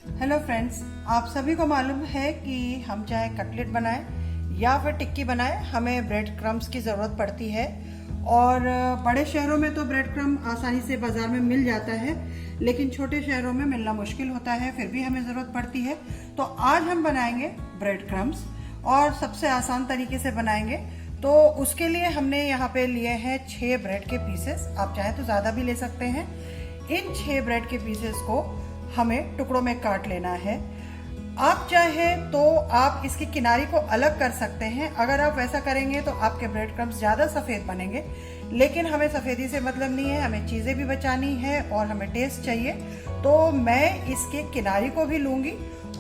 Hello friends, आप सभी को मालूम है कि हम चाहे कटलेट बनाएं या फिर टिक्की बनाएं, हमें ब्रेड क्रम्स की ज़रूरत पड़ती है। और बड़े शहरों में तो ब्रेड क्रम्ब आसानी से बाज़ार में मिल जाता है, लेकिन छोटे शहरों में मिलना मुश्किल होता है, फिर भी हमें ज़रूरत पड़ती है। तो आज हम बनाएंगे ब्रेड क्रम्स और सबसे आसान तरीके से बनाएंगे। तो उसके लिए हमने यहाँ पे लिए हैं 6 ब्रेड के पीसेस। आप चाहें तो ज़्यादा भी ले सकते हैं। इन 6 ब्रेड के पीसेस को हमें टुकड़ों में काट लेना है। आप चाहे तो आप इसकी किनारी को अलग कर सकते हैं। अगर आप वैसा करेंगे तो आपके ब्रेड क्रम्स ज़्यादा सफ़ेद बनेंगे, लेकिन हमें सफ़ेदी से मतलब नहीं है, हमें चीज़ें भी बचानी है और हमें टेस्ट चाहिए। तो मैं इसके किनारी को भी लूँगी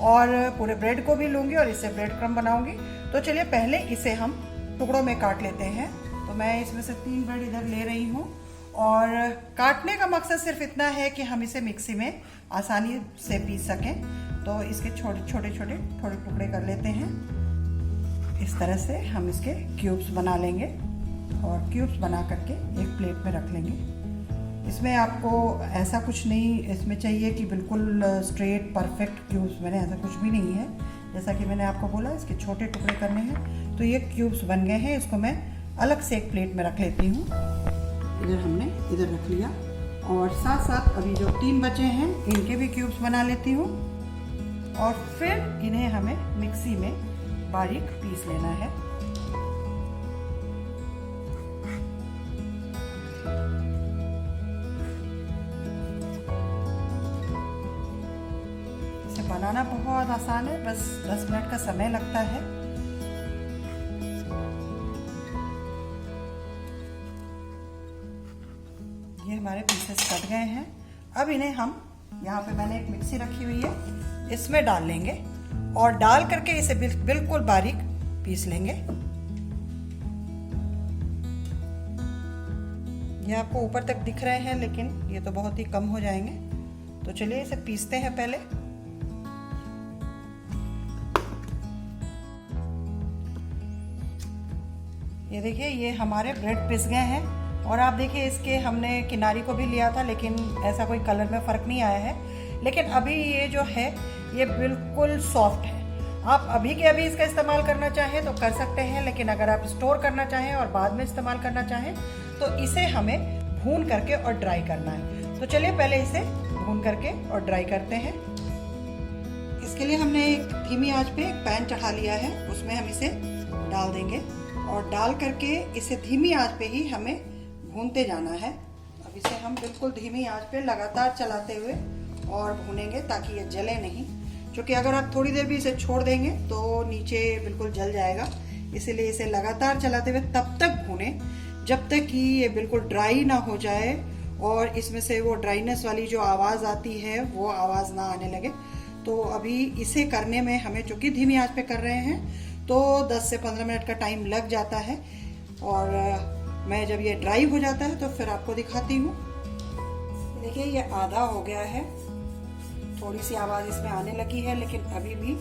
और पूरे ब्रेड को भी लूँगी और इससे ब्रेड क्रम्ब बनाऊँगी। तो चलिए पहले इसे हम टुकड़ों में काट लेते हैं। तो मैं इसमें से 3 ब्रेड इधर ले रही हूँ और काटने का मकसद सिर्फ इतना है कि हम इसे मिक्सी में आसानी से पीस सकें। तो इसके छोटे छोटे थोड़े टुकड़े कर लेते हैं। इस तरह से हम इसके क्यूब्स बना लेंगे और क्यूब्स बना करके एक प्लेट में रख लेंगे। इसमें आपको ऐसा कुछ नहीं इसमें चाहिए कि बिल्कुल स्ट्रेट परफेक्ट क्यूब्स बने, ऐसा कुछ भी नहीं है। जैसा कि मैंने आपको बोला, इसके छोटे टुकड़े करने हैं। तो ये क्यूब्स बन गए हैं, इसको मैं अलग से एक प्लेट में रख लेती हूँ। इधर हमने इधर रख लिया और साथ साथ अभी जो 3 बचे हैं इनके भी क्यूब्स बना लेती हूँ और फिर इन्हें हमें मिक्सी में बारीक पीस लेना है। इसे बनाना बहुत आसान है, बस 10 मिनट का समय लगता है। ये हमारे पीसेस कट गए हैं। अब इन्हें हम यहाँ पे मैंने एक मिक्सी रखी हुई है, इसमें डाल लेंगे और डाल करके इसे बिल्कुल बारीक पीस लेंगे। ये आपको ऊपर तक दिख रहे हैं, लेकिन ये तो बहुत ही कम हो जाएंगे। तो चलिए इसे पीसते हैं पहले। ये देखिए, ये हमारे ब्रेड पिस गए हैं और आप देखिए इसके हमने किनारी को भी लिया था, लेकिन ऐसा कोई कलर में फ़र्क नहीं आया है। लेकिन अभी ये जो है ये बिल्कुल सॉफ्ट है। आप अभी के अभी इसका इस्तेमाल करना चाहें तो कर सकते हैं, लेकिन अगर आप स्टोर करना चाहें और बाद में इस्तेमाल करना चाहें तो इसे हमें भून करके और ड्राई करना है। तो चलिए पहले इसे भून करके और ड्राई करते हैं। इसके लिए हमने एक धीमी आंच पे एक पैन चढ़ा लिया है, उसमें हम इसे डाल देंगे और डाल करके इसे धीमी आंच पे ही हमें भूनते जाना है। अब इसे हम बिल्कुल धीमी आंच पे लगातार चलाते हुए और भूनेंगे ताकि ये जले नहीं, क्योंकि अगर आप थोड़ी देर भी इसे छोड़ देंगे तो नीचे बिल्कुल जल जाएगा। इसीलिए इसे लगातार चलाते हुए तब तक भूनें जब तक कि ये बिल्कुल ड्राई ना हो जाए और इसमें से वो ड्राइनेस वाली जो आवाज़ आती है वो आवाज़ ना आने लगे। तो अभी इसे करने में हमें, चूँकि धीमी आंच पे कर रहे हैं, तो 10 से 15 मिनट का टाइम लग जाता है। और मैं जब ये ड्राई हो जाता है तो फिर आपको दिखाती हूँ। देखिए ये आधा हो गया है, थोड़ी सी आवाज़ इसमें आने लगी है, लेकिन अभी भी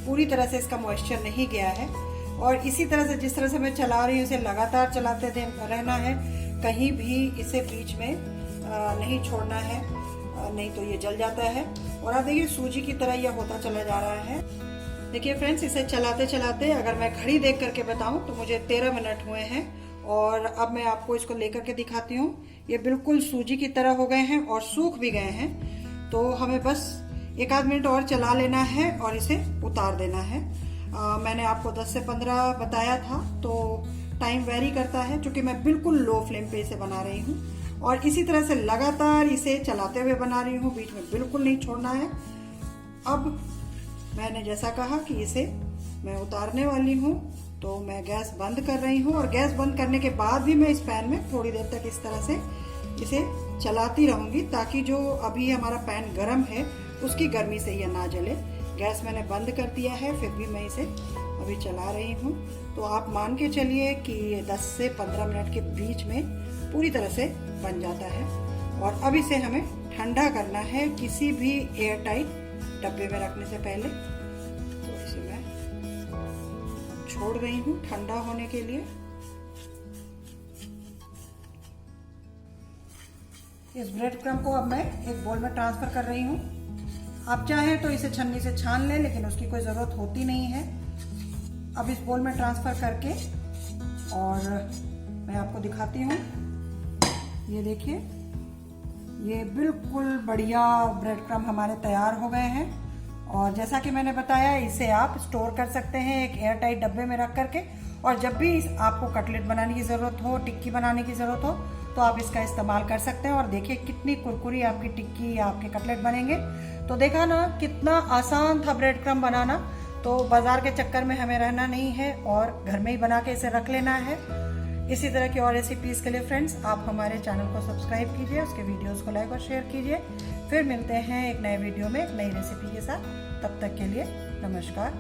पूरी तरह से इसका मॉइस्चर नहीं गया है। और इसी तरह से जिस तरह से मैं चला रही हूँ इसे लगातार चलाते रहना है, कहीं भी इसे बीच में नहीं छोड़ना है, नहीं तो ये जल जाता है। और आप देखिए सूजी की तरह यह होता चला जा रहा है। देखिए फ्रेंड्स, इसे चलाते चलाते अगर मैं घड़ी देख करके बताऊं तो मुझे 13 मिनट हुए हैं और अब मैं आपको इसको लेकर के दिखाती हूँ। ये बिल्कुल सूजी की तरह हो गए हैं और सूख भी गए हैं। तो हमें बस 1 आध मिनट और चला लेना है और इसे उतार देना है। मैंने आपको 10 से 15 बताया था, तो टाइम वेरी करता है, क्योंकि मैं बिल्कुल लो फ्लेम पे इसे बना रही हूँ और इसी तरह से लगातार इसे चलाते हुए बना रही हूँ, बीच में बिल्कुल नहीं छोड़ना है। अब मैंने जैसा कहा कि इसे मैं उतारने वाली हूँ, तो मैं गैस बंद कर रही हूँ और गैस बंद करने के बाद भी मैं इस पैन में थोड़ी देर तक इस तरह से इसे चलाती रहूँगी, ताकि जो अभी हमारा पैन गर्म है उसकी गर्मी से यह ना जले। गैस मैंने बंद कर दिया है, फिर भी मैं इसे अभी चला रही हूँ। तो आप मान के चलिए कि ये 10 से 15 मिनट के बीच में पूरी तरह से बन जाता है। और अब इसे हमें ठंडा करना है किसी भी एयर टाइट डब्बे में रखने से पहले। तो इसे मैं छोड़ गई हूँ ठंडा होने के लिए। इस ब्रेड क्रम्ब को अब मैं एक बोल में ट्रांसफर कर रही हूँ। आप चाहें तो इसे छन्नी से छान लें, लेकिन उसकी कोई ज़रूरत होती नहीं है। अब इस बोल में ट्रांसफ़र करके और मैं आपको दिखाती हूँ। ये देखिए, ये बिल्कुल बढ़िया ब्रेड क्रम्ब हमारे तैयार हो गए हैं। और जैसा कि मैंने बताया, इसे आप स्टोर कर सकते हैं एक एयर टाइट डब्बे में रख करके, और जब भी आपको कटलेट बनाने की ज़रूरत हो, टिक्की बनाने की ज़रूरत हो, तो आप इसका इस्तेमाल कर सकते हैं। और देखिए कितनी कुरकुरी आपकी टिक्की या आपके कटलेट बनेंगे। तो देखा ना, कितना आसान था ब्रेड क्रम्ब बनाना। तो बाज़ार के चक्कर में हमें रहना नहीं है और घर में ही बना के इसे रख लेना है। इसी तरह की और रेसिपीज़ के लिए फ्रेंड्स, आप हमारे चैनल को सब्सक्राइब कीजिए, उसके वीडियोस को लाइक और शेयर कीजिए। फिर मिलते हैं एक नए वीडियो में एक नई रेसिपी के साथ। तब तक के लिए नमस्कार।